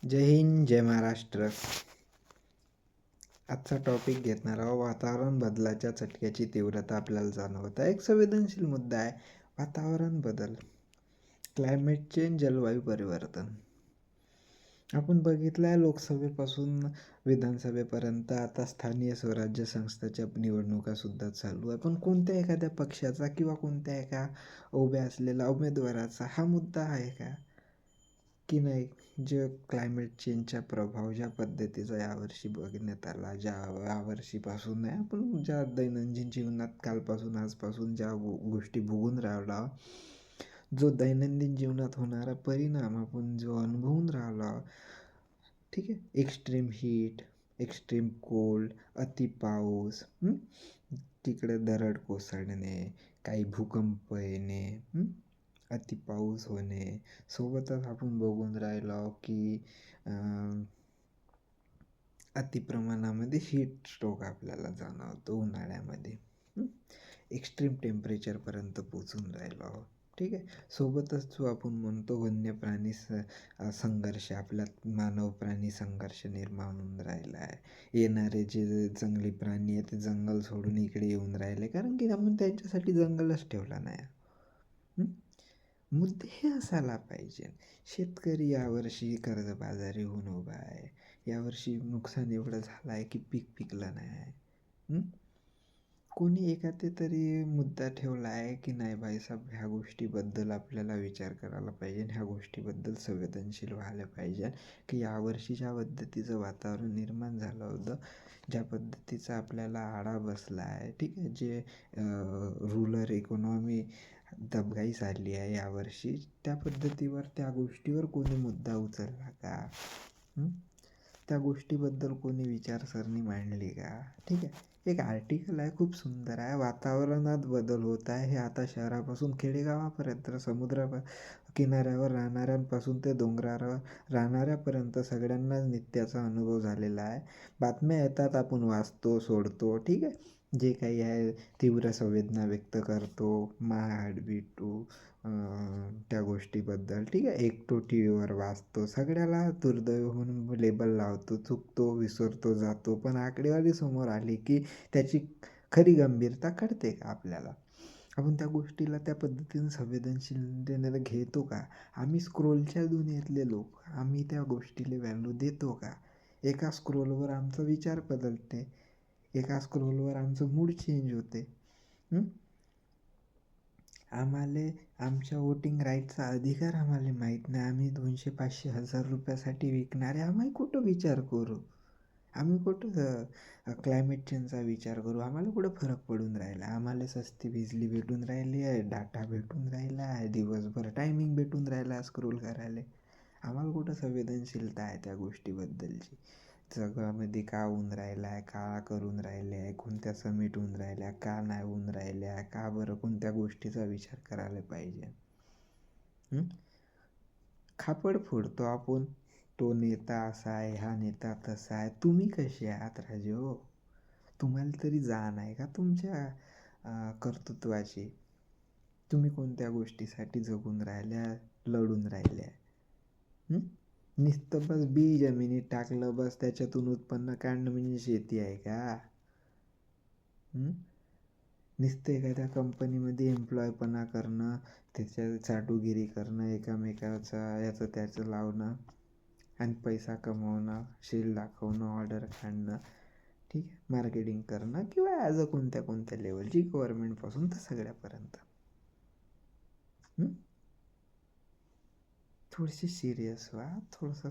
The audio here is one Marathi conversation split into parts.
जय हिंद, जय महाराष्ट्र. आजचा टॉपिक घेणार आहोत वातावरण बदलाच्या चटक्याची तीव्रता आपल्याला जाणवत आहे. एक संवेदनशील मुद्दा आहे वातावरण बदल, क्लायमेट चेंज, जलवायू परिवर्तन. आपण बघितलं आहे लोकसभेपासून विधानसभेपर्यंत आता स्थानीय स्वराज्य संस्थाच्या निवडणुकासुद्धा चालू आहे. पण कोणत्या एखाद्या पक्षाचा किंवा कोणत्या एका उभ्या असलेल्या उमेदवाराचा हा मुद्दा आहे का की नाही? जे क्लायमेट चेंजचा प्रभाव ज्या पद्धतीचा यावर्षी बघण्यात आला, यावर्षीपासून नाही आपण ज्या दैनंदिन जीवनात कालपासून आजपासून ज्या गोष्टी बघून राहिलो, जो दैनंदिन जीवनात होणारा परिणाम आपण जो अनुभवून राहिलो, ठीक आहे. एक्स्ट्रीम हीट, एक्स्ट्रीम कोल्ड, अति पाऊस, तिकडे दरड कोसळणे, काही भूकंप येणे, अति पाऊस होणे. सोबतच आपण बघून राहिलो की अतिप्रमाणामध्ये हीट स्ट्रोक आपल्याला जाणवतो उन्हाळ्यामध्ये. एक्स्ट्रीम टेम्परेचरपर्यंत पोचून राहिलो आहोत, ठीक आहे. सोबतच जो आपण म्हणतो वन्य प्राणी संघर्ष, आपल्यात मानव प्राणी संघर्ष निर्माण होऊन राहिला आहे. येणारे जे जंगली प्राणी आहे ते जंगल सोडून इकडे येऊन राहिले, कारण की आपण त्यांच्यासाठी जंगलच ठेवला नाही. मुद्दे हे असायला पाहिजे. शेतकरी यावर्षी कर्जबाजारी होऊन उभा आहे. यावर्षी नुकसान एवढं झालं आहे की पीक पिकलं नाही. कोणी एखादा तरी मुद्दा ठेवला आहे की नाही भाईसाहेब, ह्या गोष्टीबद्दल आपल्याला विचार करायला पाहिजे, ह्या गोष्टीबद्दल संवेदनशील व्हायला पाहिजे की यावर्षी ज्या पद्धतीचं वातावरण निर्माण झालं होतं, ज्या पद्धतीचा आपल्याला आळा बसला आहे, ठीक आहे, जे रुरल इकॉनॉमी दबघाईस आली आहे यावर्षी, त्या पद्धतीवर त्या गोष्टीवर कोणी मुद्दा उचलला का? त्या गोष्टीबद्दल कोणी विचारसरणी मांडली का? ठीक आहे. एक आर्टिकल आहे, खूप सुंदर आहे. वातावरणात बदल होत आहे हे आता शहरापासून खेडेगावापर्यंत, समुद्र किनाऱ्यावर राहणाऱ्यांपासून ते डोंगरावर राहणाऱ्यापर्यंत सगळ्यांनाच नित्याचा अनुभव झालेला आहे. बातम्या येतात, आपण वाचतो, सोडतो, ठीक आहे. जे काही आहे तीव्र संवेदना व्यक्त करतो, माय हार्ट बीट टू त्या गोष्टीबद्दल, ठीक आहे. एकटो टी व्हीवर वाचतो, सगळ्याला दुर्दैव म्हणून लेबल लावतो, चुकतो, विसरतो, जातो. पण आकडेवारी समोर आली की त्याची खरी गंभीरता कळते का आपल्याला? आपण त्या गोष्टीला त्या पद्धतीने संवेदनशीलतेने घेतो का? आम्ही स्क्रोलच्या दुनियेतले लोक, आम्ही त्या गोष्टीला व्हॅल्यू देतो का? एका स्क्रोलवर आमचा विचार बदलते, एका स्क्रोलवर आमचं मूड चेंज होते. आम्हाला आमच्या वोटिंग राईटचा अधिकार आम्हाला माहीत नाही. आम्ही 200, 500, 1000 रुपयासाठी विकणारे आम्ही कुठं विचार करू? आम्ही कुठं क्लायमेट चेंजचा विचार करू? आम्हाला कुठं फरक पडून राहिला? आम्हाला सस्ती बिजली भेटून राहिली आहे, डाटा भेटून राहिला आहे, दिवसभर टायमिंग भेटून राहिला आहे स्क्रोल करायला. आम्हाला कुठं संवेदनशीलता आहे त्या गोष्टीबद्दलची? जगामध्ये का होऊन राहिला आहे, का करून राहिले आहे, कोणत्या समिट होऊन राहिल्या, का नाही होऊन राहिल्या, का बरं, कोणत्या गोष्टीचा विचार करायला पाहिजे? खापड फोडतो आपण, तो नेता असा आहे, हा नेता तसा आहे. तुम्ही कसे आहात राजे हो? तुम्हाला तरी जाण आहे का तुमच्या कर्तृत्वाची? तुम्ही कोणत्या गोष्टीसाठी जगून राहिल्या, लढून राहिल्या? नुसतं बस बी जमिनीत टाकलं, बस त्याच्यातून उत्पन्न काढणं म्हणजे शेती आहे का? नुसतं एखाद्या कंपनीमध्ये एम्प्लॉयपणा करणं, त्याच्या चाटुगिरी करणं, एकामेकाचा याचं त्याचं लावणं आणि पैसा कमवणं, शेल दाखवणं, ऑर्डर काढणं, ठीक आहे, मार्केटिंग करणं, किंवा ॲज अ कोणत्या लेवलची, गव्हर्नमेंटपासून तर सगळ्यापर्यंत. थोडीशी सिरियस व्हा, थोडंसं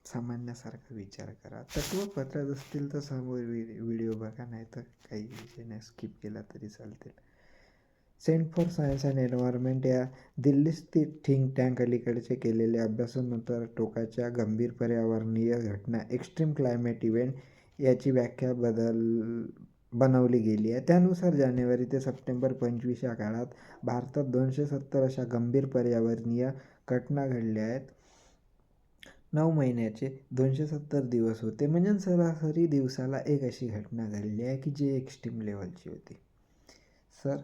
सामान्यासारखा विचार करा. तत्वपत्रात असतील तर समोर व्हिडिओ बघा, नाही तर काही विषय नाही, स्किप केला तरी चालतील. Centre for science and environment या दिल्ली स्थित थिंक टँक अलीकडचे केलेल्या अभ्यासानुसार टोकाच्या गंभीर पर्यावरणीय घटना, एक्स्ट्रीम क्लायमेट इव्हेंट याची व्याख्या बनवली गेली आहे. त्यानुसार जानेवारी ते सप्टेंबर 25 या काळात भारतात 270 अशा गंभीर पर्यावरणीय घटना घडल्या आहेत. 9 महिन्याचे 270 दिवस होते, म्हणजे सरासरी दिवसाला एक अशी घटना घडली आहे की जी एक्स्ट्रीम लेवलची होती. सर,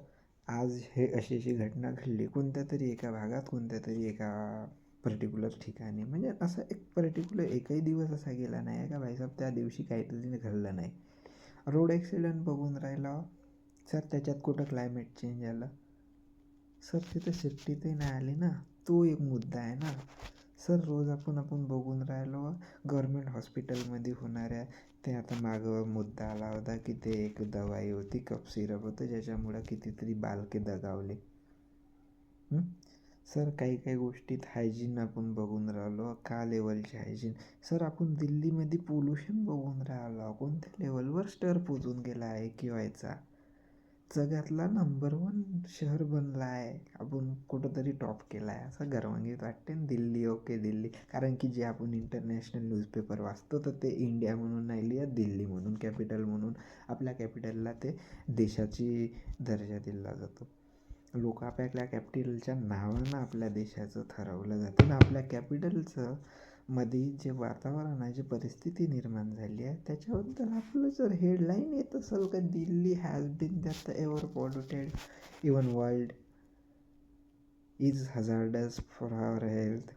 आज हे अशी घटना घडली कोणत्या तरी एका भागात, कोणत्या तरी एका पर्टिक्युलर ठिकाणी. म्हणजे असं एक पर्टिक्युलर एकही दिवस असा गेला नाही आहे का भाईसाहेब त्या दिवशी काहीतरी घडलं नाही. रोड ॲक्सिडेंट बघून राहिला सर, त्याच्यात कुठं क्लायमेट चेंज आलं सर? तिथं सेफ्टी ते नाही आली ना, तो एक मुद्दा आहे ना सर. रोज आपण बघून राहिलो गव्हर्मेंट हॉस्पिटलमध्ये होणाऱ्या ते आता मागं मुद्दा आला होता की ते एक दवाई होती, कफ सिरप होतं, ज्याच्यामुळं कितीतरी बालके दगावले. सर काही काही गोष्टीत हायजीन आपण बघून राहिलो, का लेवलचे हायजीन सर. आपण दिल्लीमध्ये पोल्युशन बघून राहिलो, कोणत्या लेवलवर स्टर पोचून गेला आहे की व्हायचा. जगातला नंबर 1 शहर बनला आहे, आपण कुठंतरी टॉप केला आहे असं गर्वान्वित वाटते. दिल्ली ओके दिल्ली, कारण की जे आपण इंटरनॅशनल न्यूजपेपर वाचतो तर ते इंडिया म्हणून नाही लिहित, दिल्ली म्हणून कॅपिटल म्हणून. आपल्या कॅपिटलला ते देशाची दर्जा दिला जातो. लोक आपल्या कॅपिटलच्या नावानं आपल्या देशाचं ठरवलं जातं ना. आपल्या कॅपिटलचं मध्ये जे वातावरण आहे, जी परिस्थिती निर्माण झाली आहे, त्याच्याबद्दल आपलं जर हेडलाईन येत असेल का Delhi has been that ever polluted even world is hazardous for our health.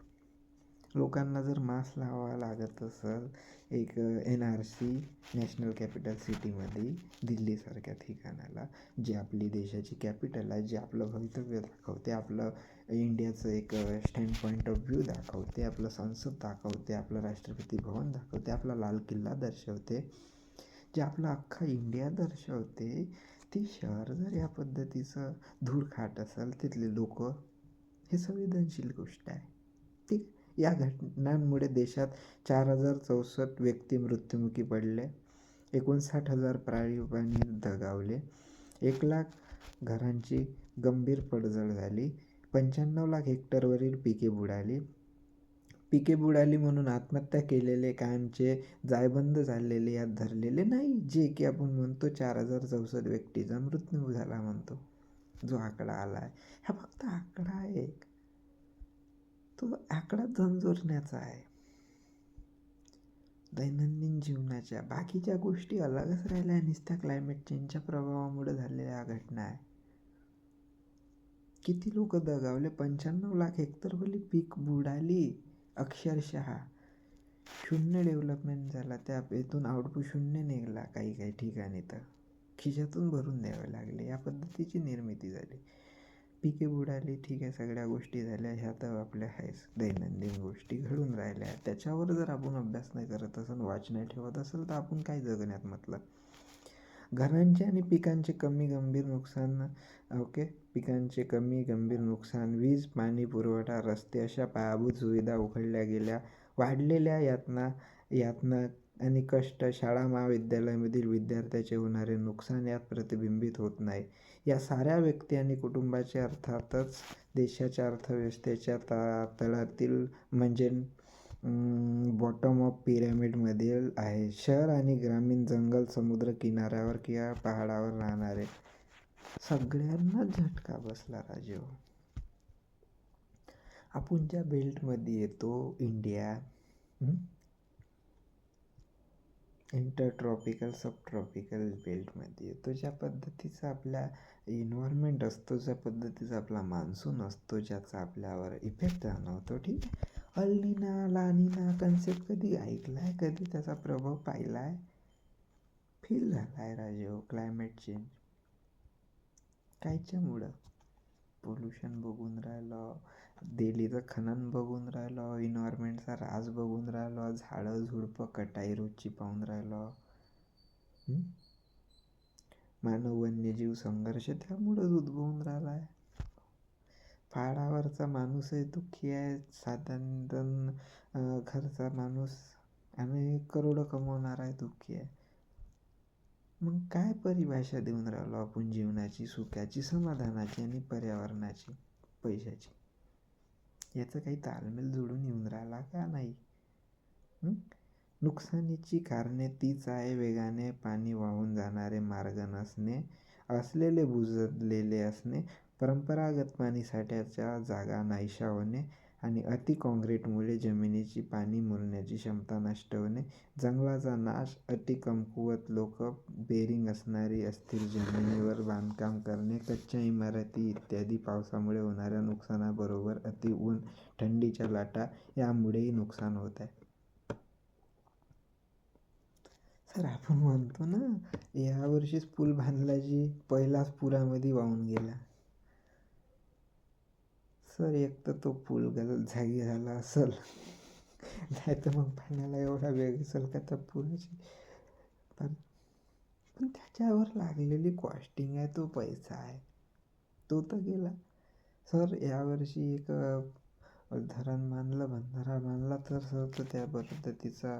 लोकांना जर मास्क लावावा लागत असेल एक NRC नॅशनल कॅपिटल सिटीमध्ये, दिल्लीसारख्या ठिकाणाला, जे आपली देशाची कॅपिटल आहे, जे आपलं भवितव्य दाखवते, आपलं इंडियाचं एक स्टँड पॉईंट ऑफ व्ह्यू दाखवते, आपलं संसद दाखवते, आपलं राष्ट्रपती भवन दाखवते, आपला लाल किल्ला दर्शवते, जे आपलं अख्खा इंडिया दर्शवते. ते शहर जर या पद्धतीचं धूळ खात असेल, तिथले लोक, हे संवेदनशील गोष्ट आहे. ठीक. या घटनांमुळे देशात 4064 व्यक्ती मृत्युमुखी पडले, 59,000 प्राणी दगावले, 1,00,000 घरांची गंभीर पडझड झाली, 95,00,000 हेक्टरवरील पिके बुडाली म्हणून आत्महत्या केलेले कायमचे जायबंद झालेले यात धरलेले नाही, जे की आपण म्हणतो 4064 व्यक्तीचा मृत्यू झाला म्हणतो, जो आकडा आला आहे. हा फक्त आकडा आहे, तो आकडा झंझोरण्याचा आहे. दैनंदिन जीवनाच्या बाकीच्या गोष्टी अलगच राहिल्या, नुसत्या क्लायमेट चेंजच्या प्रभावामुळे झालेल्या घटना आहे. किती लोक दगावले, 95,00,000 हेक्टरवरली पीक बुडाली अक्षरशः. शून्य डेव्हलपमेंट झाला, त्या इथून आउटपुट शून्य निघाला. काही ठिकाणी तर खिशातून भरून द्यावे लागले, या पद्धतीची निर्मिती झाली. पिके बुडाली, ठीक आहे, सगळ्या गोष्टी झाल्या, ह्या तर आपल्या आहेच दैनंदिन गोष्टी घडून राहिल्या. त्याच्यावर जर आपण अभ्यास नाही करत असेल, वाच नाही ठेवत असेल, तर आपण काय जगण्यात मतलब. घरांचे आणि पिकांचे गंभीर नुकसान. ओके, पिकांचे गंभीर नुकसान, वीज, पाणी पुरवठा, रस्ते अशा पायाभूत सुविधा उखडल्या गेल्या. वाढलेल्या यातना आणि कष्ट, शाळा महाविद्यालयामधील विद्यार्थ्याचे होणारे नुकसान यात प्रतिबिंबित होत नाही. या साऱ्या व्यक्ती आणि कुटुंबाचे, अर्थातच देशाच्या अर्थव्यवस्थेच्या तळातील म्हणजे बॉटम ऑफ पिरॅमिडमधील आहे. शहर आणि ग्रामीण, जंगल, समुद्र किनाऱ्यावर किंवा पहाडावर राहणारे सगळ्यांना झटका बसला राजीव. आपण ज्या बेल्टमध्ये येतो, इंडिया इंटरट्रॉपिकल सबट्रॉपिकल बेल्टमध्ये येतो, ज्या पद्धतीचा आपला एन्व्हायरमेंट असतो, ज्या पद्धतीचा आपला मान्सून असतो, ज्याचा आपल्यावर इफेक्ट जाणवतो. ठीक आहे, अल्निना लानिना कन्सेप्ट कधी ऐकला आहे, कधी त्याचा प्रभाव पाहिला आहे, फील झाला आहे राजीव. क्लायमेट चेंज कायच्यामुळं? पोल्युशन बघून राहिलो, दिल्लीचं खनन बघून राहिलो, एन्व्हायरमेंटचा ऱ्हास बघून राहिलो, झाडं झुडपं कटाई रोजची पाहून राहिलो, मानव वन्यजीव संघर्ष त्यामुळंच उद्भवून राहिला आहे. पहाडावरचा माणूसही दुःखी आहे, साधारण घरचा माणूस आणि करोडं कमवणार आहे दुःखी आहे. मग काय परिभाषा देऊन राहिलो आपण जीवनाची, सुखाची, समाधानाची आणि पर्यावरणाची, पैशाची? याचं काही ताळमेळ जुळून येऊन राहिला का नाही? नुकसानीची कारणे तीच आहे, वेगाने पाणी वाहून जाणारे मार्ग नसणे, असलेले बुजलेले असणे, परंपरागत पाणीसाठ्याच्या जागा नाहीशा होणे आणि अति काँक्रीटमुळे जमिनीची पाणी मुरण्याची क्षमता नष्ट होणे, जंगलाचा नाश, अति कमकुवत लोक, बेरिंग असणारी अस्थिर जमिनीवर बांधकाम करणे, कच्च्या इमारती इत्यादी, पावसामुळे होणाऱ्या नुकसानाबरोबर अति ऊन, थंडीच्या लाटा यामुळेही नुकसान होत आहे. सर आपण म्हणतो ना यावर्षीच पूल बांधला जी पहिलाच पुरामध्ये वाहून गेला. सर एक तर तो पूल जागी झाला असेल, नाही तर मग पाण्याला एवढा वेग असेल का त्या पुलाची. पण त्याच्यावर लागलेली कॉस्टिंग आहे, तो पैसा आहे, तो तर गेला. सर यावर्षी एक धरण बांधलं, बंधारा बांधला, तर सर तर त्या पद्धतीचा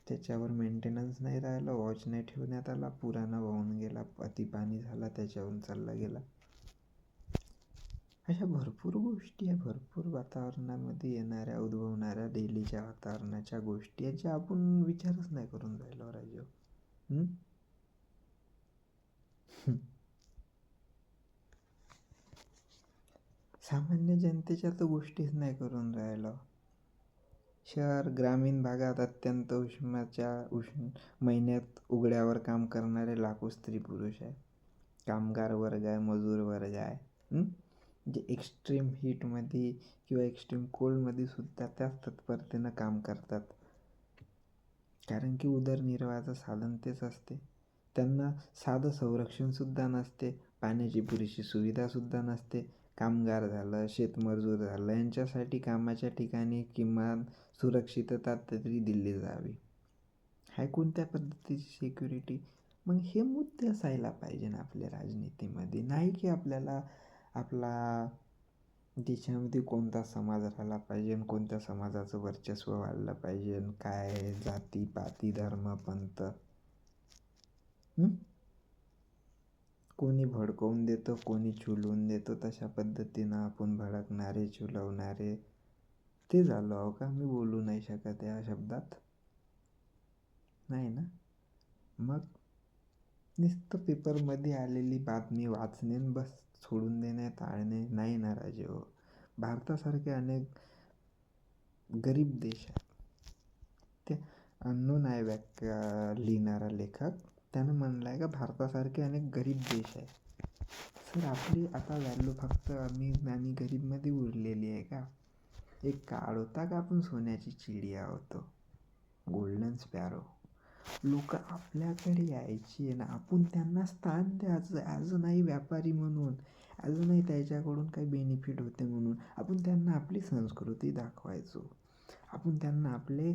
त्याच्यावर मेंटेनन्स नाही राहिलं, वॉच नाही ठेवण्यात आला, पुरानं वाहून गेला, अति पाणी झाला, त्याच्याहून चालला गेला. अशा भरपूर गोष्टी आहे, भरपूर वातावरणामध्ये येणाऱ्या उद्भवणाऱ्या डेलीच्या वातावरणाच्या गोष्टी आहेत ज्या आपण विचारच नाही करून राहिलो राजू. सामान्य जनतेच्या तर गोष्टीच नाही करून राहिलो. शहर ग्रामीण भागात अत्यंत उष्ण महिन्यात उघड्यावर काम करणारे लाखो स्त्री पुरुष आहे, कामगार वर्ग आहे, मजूर वर्ग आहे, जे एक्स्ट्रीम हीटमध्ये किंवा एक्स्ट्रीम कोल्डमध्ये सुद्धा त्याच तत्परतेनं काम करतात, कारण की उदरनिर्वाहाचं साधन तेच असते. त्यांना साधं संरक्षणसुद्धा नसते, पाण्याची पुरेशी सुविधासुद्धा नसते. कामगार झालं, शेतमजूर झालं, यांच्यासाठी कामाच्या ठिकाणी किमान सुरक्षितता तरी दिली जावी. हाय कोणत्या पद्धतीची सिक्युरिटी? मग हे मुद्दे असायला पाहिजे ना आपल्या राजनीतीमध्ये. नाही की आपल्याला आपला देशामध्ये कोणता समाज राहिला पाहिजे, कोणत्या समाजाचं वर्चस्व वाढलं पाहिजे, काय जाती पाती धर्म पंथ, कोणी भडकवून देतं, कोणी चुलवून देतं, तशा पद्धतीनं आपण भडकणारे, चुलवणारे ते झालो आहो का? मी बोलू नाही शकत या शब्दात, नाही ना. मग नुसतं पेपरमध्ये आलेली बातमी वाचणे बस सोडून देणे, टाळणे नाही ना राजे. भारतासारखे अनेक गरीब देश आहेत. ते अननोन आहे व्याख्या लिहिणारा लेखक, त्यानं म्हणलं आहे का भारतासारखे अनेक गरीब देश आहेत. सर आपली आता व्हॅल्यू फक्त अमीर आणि गरीबमध्ये उरलेली आहे का? एक काळ होता का आपण सोन्याची चिडिया होतो, गोल्डन स्पॅरो. लोक आपल्याकडे यायची ना, आपण त्यांना स्थान द्यायचं, अजूनही व्यापारी म्हणून, अजूनही त्याच्याकडून काही बेनिफिट होते म्हणून आपण त्यांना आपली संस्कृती दाखवायचो, आपण त्यांना आपले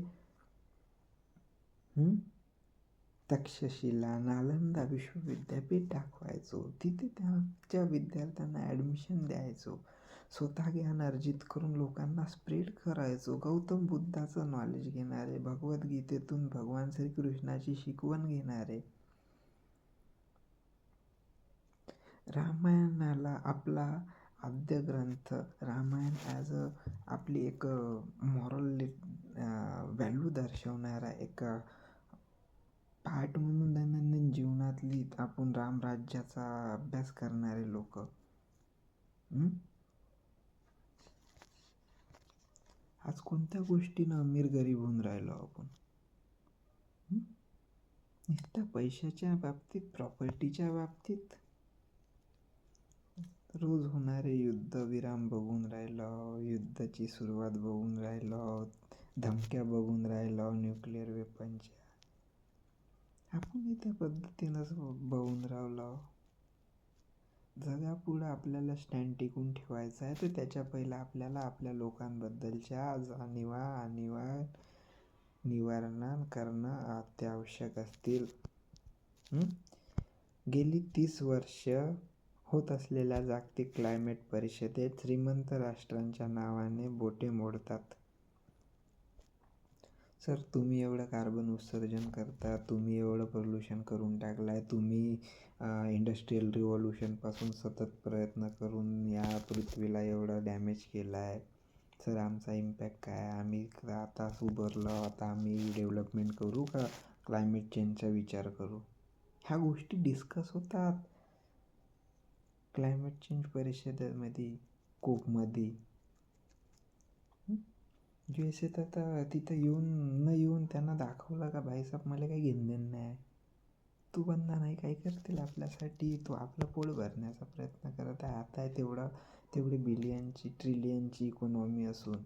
तक्षशिला, नालंदा विश्वविद्यापीठ दाखवायचो, तिथे त्याच्या विद्यार्थ्यांना ॲडमिशन द्यायचो, स्वतः ज्ञान अर्जित करून लोकांना स्प्रेड करायचो. गौतम बुद्धाचं नॉलेज घेणारे, भगवद्गीतेतून भगवान श्रीकृष्णाची शिकवण घेणारे, रामायणाला आपला आद्य ग्रंथ रामायण ॲज आपली एक मॉरल व्हॅल्यू दर्शवणारा एक पार्ट म्हणून दैनंदिन जीवनातली आपण रामराज्याचा अभ्यास करणारे लोक. आज कोणत्या गोष्टीनं अमीर गरीब होऊन राहिलो आपण? नुसत्या पैशाच्या बाबतीत, प्रॉपर्टीच्या बाबतीत. रोज होणारे युद्धविराम बघून राहिलो, युद्धाची सुरुवात बघून राहिलो, धमक्या बघून राहिलो न्यूक्लिअर वेपनच्या. आपण त्या पद्धतीनंच बघून राहिलो. जगापुढं आपल्याला स्टँड टिकून ठेवायचा आहे, तर त्याच्या पहिलं आपल्याला आपल्या लोकांबद्दलच्या जाणीवा निवारण करणं अत्यावश्यक असतील. गेली 30 वर्ष होत असलेल्या जागतिक क्लायमेट परिषदेत श्रीमंत राष्ट्रांच्या नावाने बोटे मोडतात. सर तुम्ही एवढं कार्बन उत्सर्जन करता, तुम्ही एवढं पोल्युशन करून टाकलं आहे, तुम्ही इंडस्ट्रियल रिव्हॉल्युशनपासून सतत प्रयत्न करून या पृथ्वीला एवढं डॅमेज केलं आहे. सर आमचा इम्पॅक्ट काय आहे? आम्ही आता उभरलो, आता आम्ही डेव्हलपमेंट करू का क्लायमेट चेंजचा विचार करू? ह्या गोष्टी डिस्कस होतात क्लायमेट चेंज परिषदेमध्ये, कोपमध्ये. USA तर आता तिथं येऊन त्यांना दाखवलं का भाईसाहेब मला काही घेणं नाही. तू बंदा नाही काय करतील आपल्यासाठी. तो आपलं पोट भरण्याचा प्रयत्न करत आहे. आता आहे तेवढी बिलियनची ट्रिलियनची इकॉनॉमी असून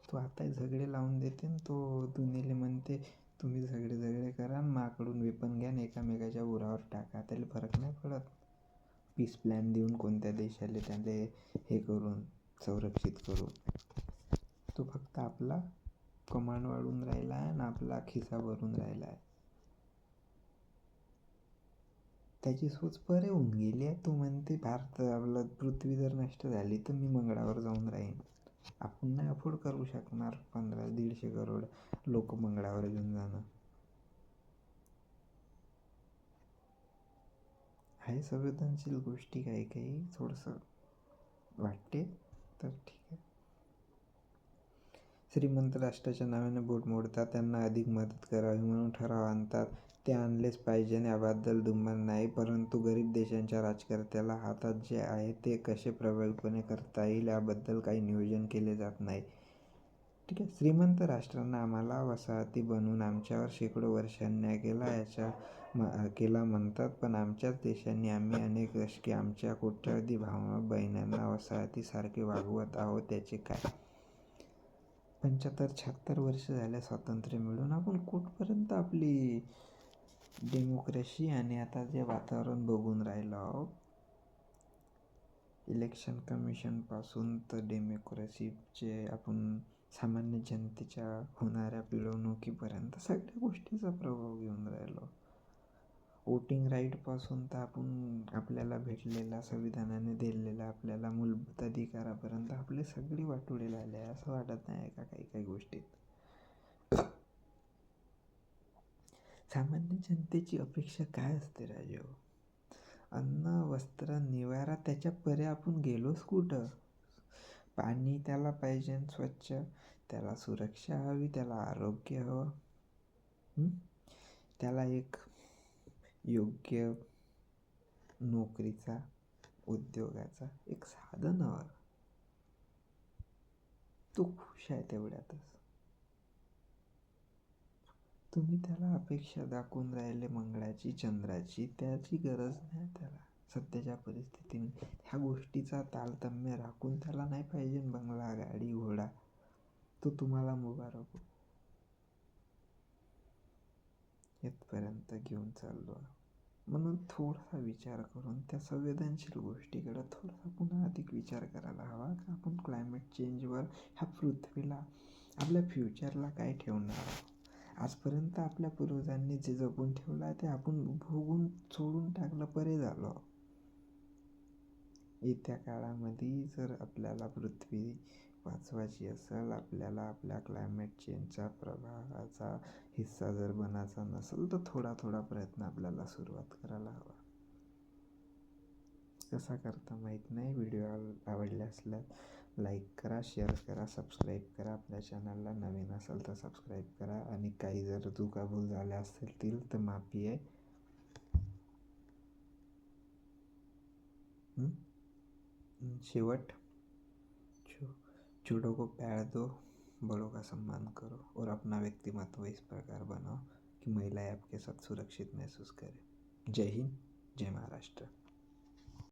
तो आता झगडे लावून देते आणि तो दुनियेला म्हणते तुम्ही झगडे करा आणि माकडून वेपन घ्या आणि एकामेकाच्या उरावर टाका. त्याला फरक नाही पडत. पीस प्लॅन देऊन कोणत्या देशाला त्याले हे करून संरक्षित करून तो फक्त आपला कमांड वाढून राहिला आहे आणि आपला खिसा भरून राहिला आहे. त्याची सोच परे होऊन गेली आहे. तो म्हणते भारत आपलं पृथ्वी जर नष्ट झाली तर मी मंगळावर जाऊन राहीन. आपण नाही अफोर्ड करू शकणार 150 करोड लोक मंगळावर घेऊन जाणं. आहे संवेदनशील गोष्टी काही थोडंसं वाटते तर ठीक आहे. श्रीमंत राष्ट्राच्या नावाने बोट मोडतात. त्यांना अधिक मदत करावी म्हणून ठराव आणतात. ते आणलेच पाहिजे याबद्दल दुमत नाही. परंतु गरीब देशांच्या राज्यकर्त्याला हातात जे आहे ते कसे प्रभावीपणे करता येईल याबद्दल काही नियोजन केले जात नाही. ठीक आहे. श्रीमंत राष्ट्रांना आम्हाला वसाहती बनवून आमच्यावर शेकडो वर्ष अन्याय केला म्हणतात. पण आमच्याच देशांनी आम्ही अनेक दशके आमच्या कोट्यावधी भाव बहिण्यांना वसाहतीसारखे वागवत आहोत. त्याचे काय? 75-76 वर्ष झाल्या स्वातंत्र्य मिळून आपण कुठपर्यंत आपली डेमोक्रेसी आणि आता जे वातावरण बघून राहिलो आहोत. इलेक्शन कमिशनपासून तर डेमोक्रेसीचे आपण सामान्य जनतेच्या होणाऱ्या पिळवणुकीपर्यंत सगळ्या गोष्टीचा प्रभाव घेऊन राहिलो. वोटिंग राईटपासून तर आपण आपल्याला भेटलेला संविधानाने दिलेला आपल्याला मूलभूत अधिकारापर्यंत आपले सगळी वाटोळे झाले आहे. असं वाटत नाही का काही गोष्टीत? सामान्य जनतेची अपेक्षा काय असते राजेहो? अन्न वस्त्र निवारा त्याच्या परे आपण गेलोच कुठं? पाणी त्याला पाहिजे स्वच्छ, त्याला सुरक्षा हवी, त्याला आरोग्य हवं, त्याला एक योग्य नोकरीचा उद्योगाचा एक साधन हवं. तो खुश आहे तेवढ्यातच. तुम्ही त्याला अपेक्षा दाखवून राहिले मंगळाची चंद्राची. त्याची गरज नाही त्याला सध्याच्या परिस्थितीने. ह्या गोष्टीचा तारतम्य राखून त्याला नाही पाहिजे बंगला गाडी घोडा. तो तुम्हाला मुबारक हो. इथपर्यंत घेऊन चाललो. म्हणून थोडासा विचार करून त्या संवेदनशील गोष्टीकडे थोडासा पुन्हा अधिक विचार करायला हवा का आपण क्लायमेट चेंजवर ह्या पृथ्वीला आपल्या फ्युचरला काय ठेवणार. आजपर्यंत आपल्या पूर्वजांनी जे जपून ठेवलं आहे ते आपण भोगून सोडून टाकलं परे झालो. येत्या काळामध्ये जर आपल्याला पृथ्वी वाचवायची असेल, आपल्याला आपल्या क्लायमेट चेंजचा प्रभावाचा हिस्सा जर बनायचा नसेल तर थोडा प्रयत्न आपल्याला सुरुवात करायला हवा. कसा करता माहीत नाही. व्हिडिओ आवडले असल्यास लाईक करा, शेअर करा, सबस्क्राईब करा. आपल्या चॅनलला नवीन असेल तर सबस्क्राईब करा. आणि काही जर चुकाभूल झाल्या असतील तर माफी आहे. शेवट, छोटों को प्यार दो, बड़ों का सम्मान करो और अपना व्यक्तिमत्व इस प्रकार बनाओ कि महिलाएं आपके साथ सुरक्षित महसूस करें. जय हिंद, जय महाराष्ट्र.